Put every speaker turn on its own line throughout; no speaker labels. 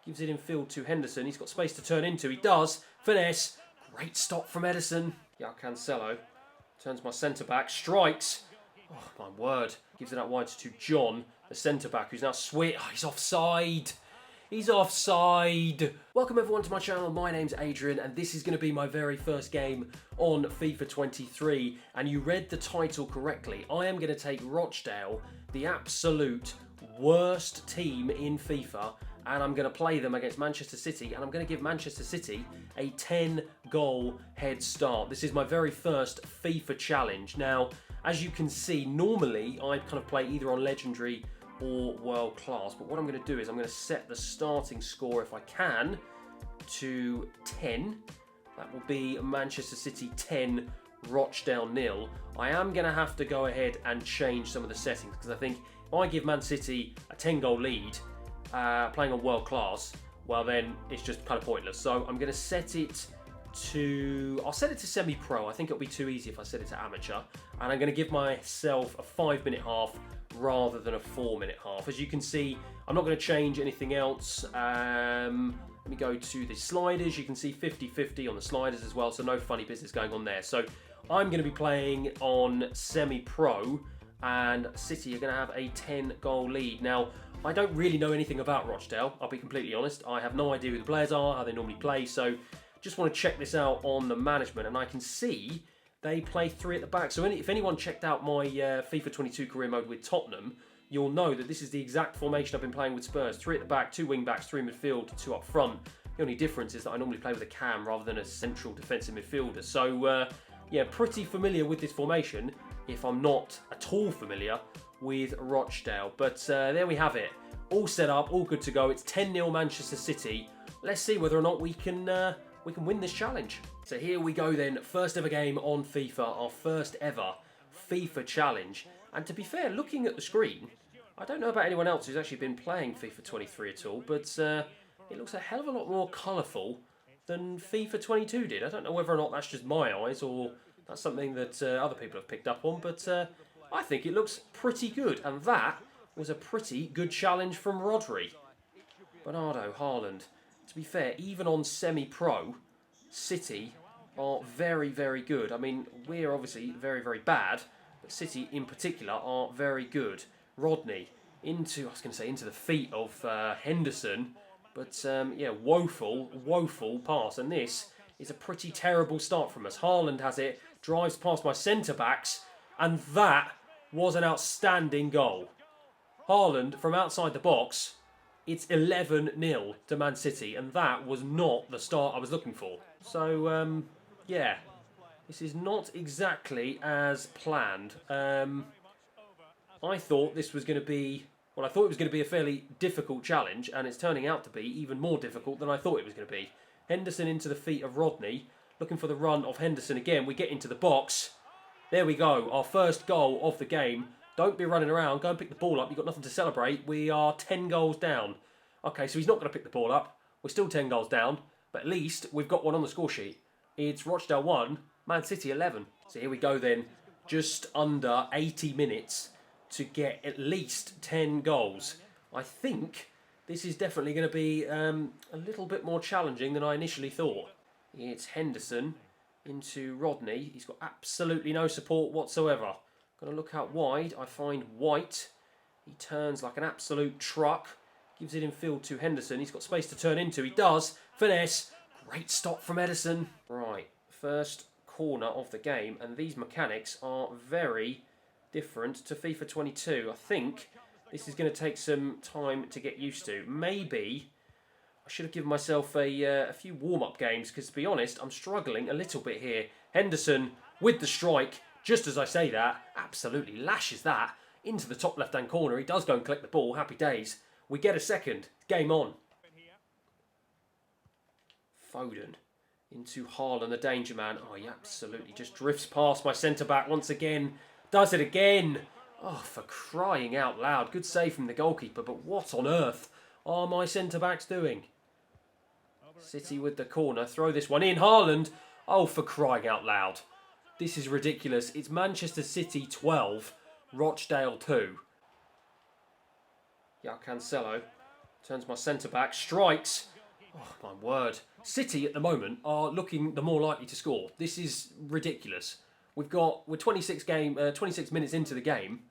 Gives it in field to Henderson. He's got space to turn into. He does. Finesse. Great stop from Edison. Cancelo turns my centre-back. Strikes. Oh, my word. Gives it out wide to John, the centre-back, who's now he's offside. He's offside. Welcome everyone to my channel. My name's Adrian and this is going to be my very first game on FIFA 23. And you read the title correctly. I am going to take Rochdale, the absolute worst team in FIFA, and I'm going to play them against Manchester City, and I'm going to give Manchester City a 10-goal head start. This is my very first FIFA challenge. Now, as you can see, normally I kind of play either on Legendary or World Class, but what I'm going to do is I'm going to set the starting score, if I can, to 10. That will be Manchester City 10, Rochdale 0. I am going to have to go ahead and change some of the settings, because I think if I give Man City a 10-goal lead, playing on World Class, well then it's just kind of pointless. So I'm going to set it to, I'll set it to semi-pro. I think it'll be too easy if I set it to amateur. And I'm going to give myself a 5-minute half rather than a 4-minute half. As you can see, I'm not going to change anything else. Let me go to the sliders. You can see 50-50 on the sliders as well, so no funny business going on there. So I'm going to be playing on semi-pro, and City are going to have a 10-goal lead. Now, I don't really know anything about Rochdale, I'll be completely honest. I have no idea who the players are, how they normally play, so just want to check this out on the management. And I can see they play 3 at the back. So if anyone checked out my FIFA 22 career mode with Tottenham, you'll know that this is the exact formation I've been playing with Spurs. 3 at the back, 2 wing backs, 3 midfield, 2 up front. The only difference is that I normally play with a cam rather than a central defensive midfielder. So yeah, pretty familiar with this formation, if I'm not at all familiar with Rochdale. But there we have it. All set up, all good to go. It's 10-0 Manchester City. Let's see whether or not we can win this challenge. So here we go then. First ever game on FIFA. Our first ever FIFA challenge. And to be fair, looking at the screen, I don't know about anyone else who's actually been playing FIFA 23 at all, but it looks a hell of a lot more colourful than FIFA 22 did. I don't know whether or not that's just my eyes or that's something that other people have picked up on, but I think it looks pretty good. And that was a pretty good challenge from Rodri. Bernardo, Haaland. To be fair, even on semi-pro, City are very, very good. I mean, we're obviously very, very bad, but City in particular are very good. Rodney into the feet of Henderson, but yeah, woeful pass. And this is a pretty terrible start from us. Haaland has it, drives past my centre-backs, and that was an outstanding goal. Haaland from outside the box, it's 11-0 to Man City, and that was not the start I was looking for. So, yeah, this is not exactly as planned. I thought this was going to be, well, I thought it was going to be a fairly difficult challenge, and it's turning out to be even more difficult than I thought it was going to be. Henderson into the feet of Rodney, looking for the run of Henderson again. We get into the box. There we go, our first goal of the game. Don't be running around, go and pick the ball up. You've got nothing to celebrate. We are 10 goals down. Okay, so he's not going to pick the ball up. We're still 10 goals down, but at least we've got one on the score sheet. It's Rochdale 1, Man City 11. So here we go then, just under 80 minutes to get at least 10 goals. I think this is definitely going to be a little bit more challenging than I initially thought. It's Henderson into Rodney. He's got absolutely no support whatsoever. Going to look out wide. I find White. He turns like an absolute truck. Gives it in field to Henderson. He's got space to turn into. He does. Finesse. Great stop from Edison. Right. First corner of the game. And these mechanics are very different to FIFA 22. I think this is going to take some time to get used to. Maybe I should have given myself a few warm-up games, because to be honest, I'm struggling a little bit here. Henderson with the strike. Just as I say that, absolutely lashes that into the top left-hand corner. He does go and collect the ball. Happy days. We get a second. Game on. Foden into Haaland, the danger man. Oh, he absolutely just drifts past my centre-back once again. Does it again. Oh, for crying out loud. Good save from the goalkeeper, but what on earth are my centre-backs doing? City with the corner. Throw this one in. Haaland. Oh, for crying out loud. This is ridiculous. It's Manchester City 12, Rochdale 2. Cancelo Turns my centre-back. Strikes. Oh, my word. City at the moment are looking the more likely to score. This is ridiculous. We're 26 minutes into the game,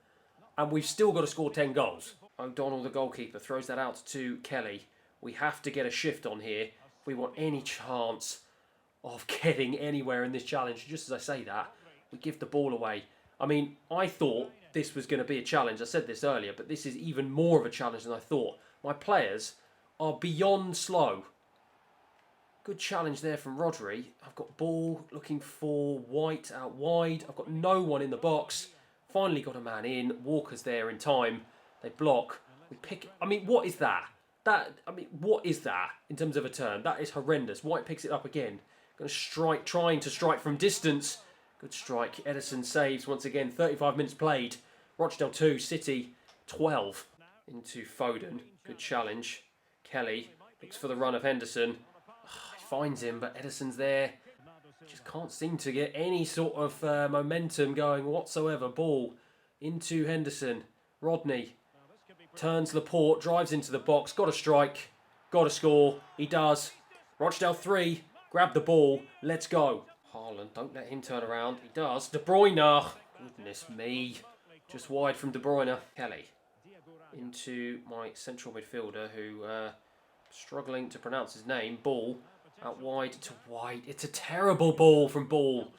and we've still got to score 10 goals. O'Donnell, the goalkeeper, throws that out to Kelly. We have to get a shift on here if we want any chance of getting anywhere in this challenge. Just as I say that, we give the ball away. I mean, I thought this was going to be a challenge. I said this earlier, but this is even more of a challenge than I thought. My players are beyond slow. Good challenge there from Rodri. I've got ball looking for White out wide. I've got no one in the box. Finally got a man in. Walker's there in time. They block. We pick. I mean, what is that? What is that in terms of a turn? That is horrendous. White picks it up again. Going to strike, trying to strike from distance. Good strike. Ederson saves once again. 35 minutes played. Rochdale 2, City 12. Into Foden. Good challenge. Kelly looks for the run of Henderson. He finds him, but Ederson's there. Just can't seem to get any sort of momentum going whatsoever. Ball into Henderson. Rodney turns Laporte, drives into the box. Got a strike. Got to score. He does. Rochdale 3. Grab the ball. Let's go. Haaland, don't let him turn around. He does. De Bruyne. Goodness me. Just wide from De Bruyne. Kelly. Into my central midfielder who, struggling to pronounce his name. Ball out wide to White. It's a terrible ball from Ball.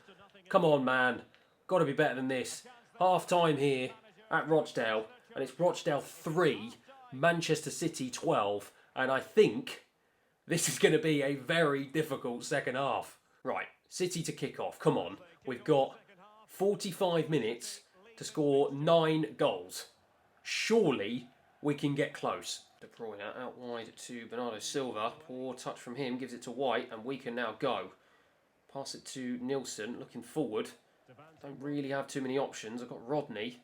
Come on, man. Got to be better than this. Half time here at Rochdale. And it's Rochdale 3, Manchester City 12. And I think this is going to be a very difficult second half. Right, City to kick off. Come on. We've got 45 minutes to score 9 goals. Surely we can get close. De Bruyne out wide to Bernardo Silva. Poor touch from him. Gives it to White. And we can now go. Pass it to Nilsson. Looking forward. Don't really have too many options. I've got Rodney.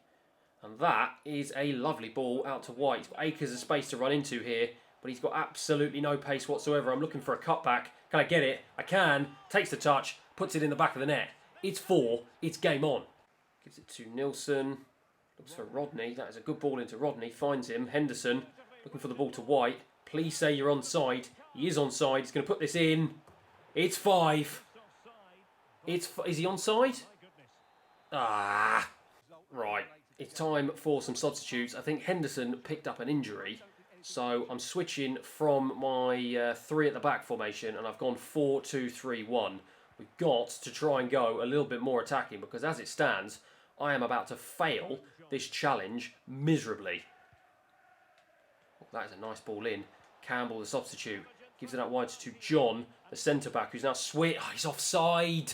And that is a lovely ball out to White. He's got acres of space to run into here. But he's got absolutely no pace whatsoever. I'm looking for a cutback. Can I get it? I can. Takes the touch. Puts it in the back of the net. It's 4. It's game on. Gives it to Nilsson. Looks for Rodney. That is a good ball into Rodney. Finds him. Henderson. Looking for the ball to White. Please say you're onside. He is onside. He's going to put this in. It's 5. Is he onside? Ah. Right. It's time for some substitutes. I think Henderson picked up an injury. So I'm switching from my 3 at the back formation. And I've gone 4-2-3-1. We've got to try and go a little bit more attacking. Because as it stands, I am about to fail this challenge miserably. Oh, that is a nice ball in. Campbell, the substitute, gives it out wide to John, the centre-back, who's now he's offside.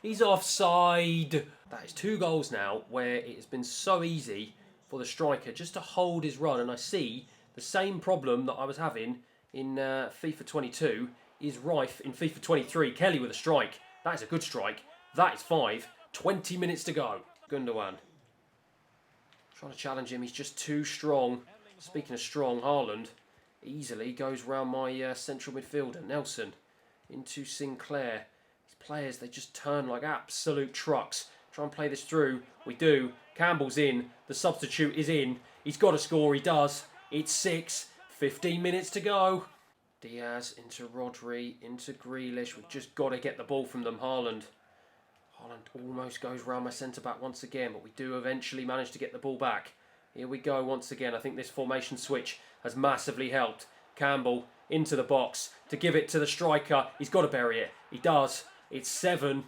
He's offside. That is 2 goals now where it has been so easy for the striker just to hold his run. And I see the same problem that I was having in FIFA 22 is rife in FIFA 23. Kelly with a strike. That is a good strike. That is 5. 20 minutes to go. Gundogan. Trying to challenge him. He's just too strong. Speaking of strong, Haaland easily goes round my central midfielder. Nelson into Sinclair. These players, they just turn like absolute trucks. Try and play this through. We do. Campbell's in. The substitute is in. He's got to score. He does. It's 6. 15 minutes to go. Diaz into Rodri. Into Grealish. We've just got to get the ball from them. Haaland almost goes round my centre-back once again, but we do eventually manage to get the ball back. Here we go once again. I think this formation switch has massively helped. Campbell into the box to give it to the striker. He's got to bury it. He does. It's 7.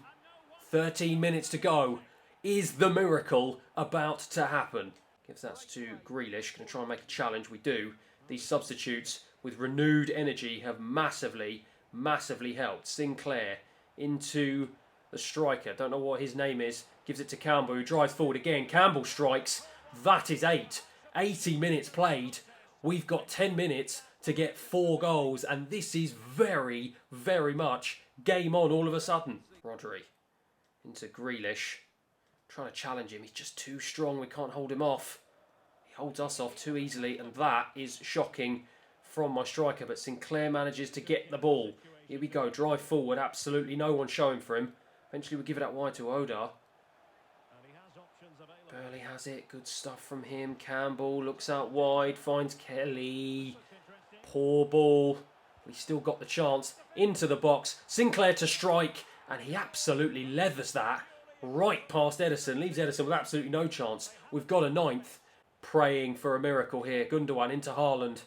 13 minutes to go. Is the miracle about to happen? Gives that to Grealish. Going to try and make a challenge. We do. These substitutes with renewed energy have massively, massively helped. Sinclair into the striker, don't know what his name is, gives it to Campbell, who drives forward again. Campbell strikes. That is 8. 80 minutes played. We've got 10 minutes to get 4 goals, and this is very, very much game on all of a sudden. Rodri into Grealish. Trying to challenge him. He's just too strong. We can't hold him off. He holds us off too easily, and that is shocking from my striker. But Sinclair manages to get the ball. Here we go. Drive forward. Absolutely no one showing for him. Eventually we give it out wide to Oda. Burley has it. Good stuff from him. Campbell looks out wide. Finds Kelly. Poor ball. We still got the chance. Into the box. Sinclair to strike. And he absolutely leathers that right past Ederson. Leaves Ederson with absolutely no chance. We've got a 9th. Praying for a miracle here. Gundogan into Haaland.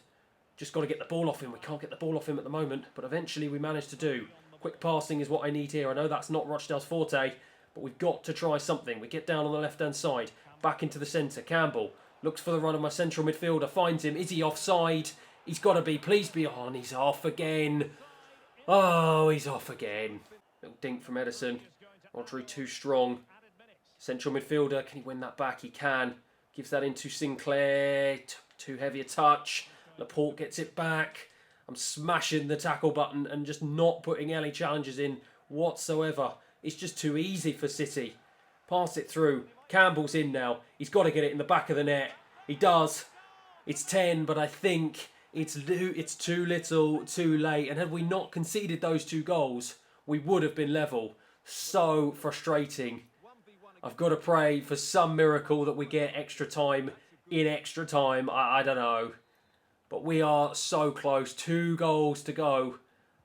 Just got to get the ball off him. We can't get the ball off him at the moment. But eventually we managed to do. Quick passing is what I need here. I know that's not Rochdale's forte. But we've got to try something. We get down on the left-hand side. Back into the centre. Campbell looks for the run of my central midfielder. Finds him. Is he offside? He's got to be. Please be on. He's off again. Oh, he's off again. Little dink from Ederson. Rodri too strong. Central midfielder. Can he win that back? He can. Gives that into Sinclair. Too heavy a touch. Laporte gets it back. I'm smashing the tackle button and just not putting any challenges in whatsoever. It's just too easy for City. Pass it through. Campbell's in now. He's got to get it in the back of the net. He does. It's 10, but I think it's too little, too late. And had we not conceded those 2 goals, we would have been level. So frustrating. I've got to pray for some miracle that we get extra time in extra time. I don't know. But we are so close. 2 goals to go.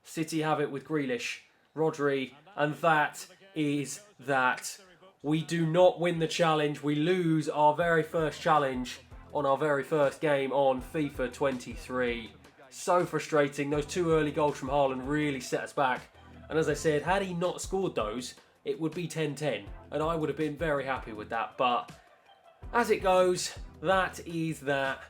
City have it with Grealish, Rodri, and that is that. We do not win the challenge. We lose our very first challenge on our very first game on FIFA 23. So frustrating. Those 2 early goals from Haaland really set us back. And as I said, had he not scored those, it would be 10-10. And I would have been very happy with that. But as it goes, that is that.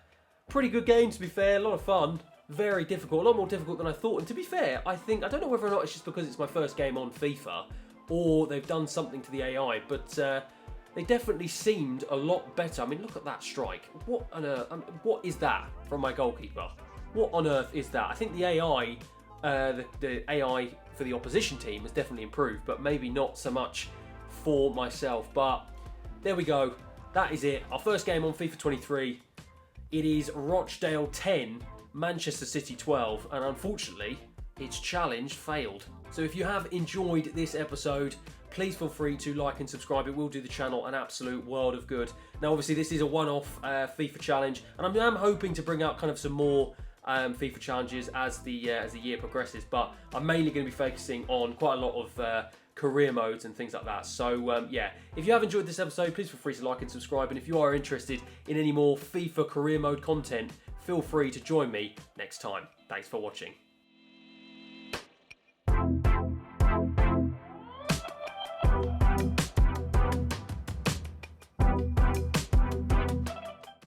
Pretty good game, to be fair. A lot of fun. Very difficult. A lot more difficult than I thought. And to be fair, I don't know whether or not it's just because it's my first game on FIFA or they've done something to the AI, but they definitely seemed a lot better. I mean, look at that strike. What on earth? What is that from my goalkeeper? What on earth is that? I think the AI, the AI for the opposition team has definitely improved, but maybe not so much for myself. But there we go. That is it. Our first game on FIFA 23. It is Rochdale 10, Manchester City 12, and unfortunately, its challenge failed. So if you have enjoyed this episode, please feel free to like and subscribe. It will do the channel an absolute world of good. Now, obviously, this is a one-off FIFA challenge, and I'm hoping to bring out kind of some more FIFA challenges as the year progresses. But I'm mainly going to be focusing on quite a lot of career modes and things like that. So yeah, if you have enjoyed this episode, please feel free to like and subscribe. And if you are interested in any more FIFA career mode content, feel free to join me next time. Thanks for watching.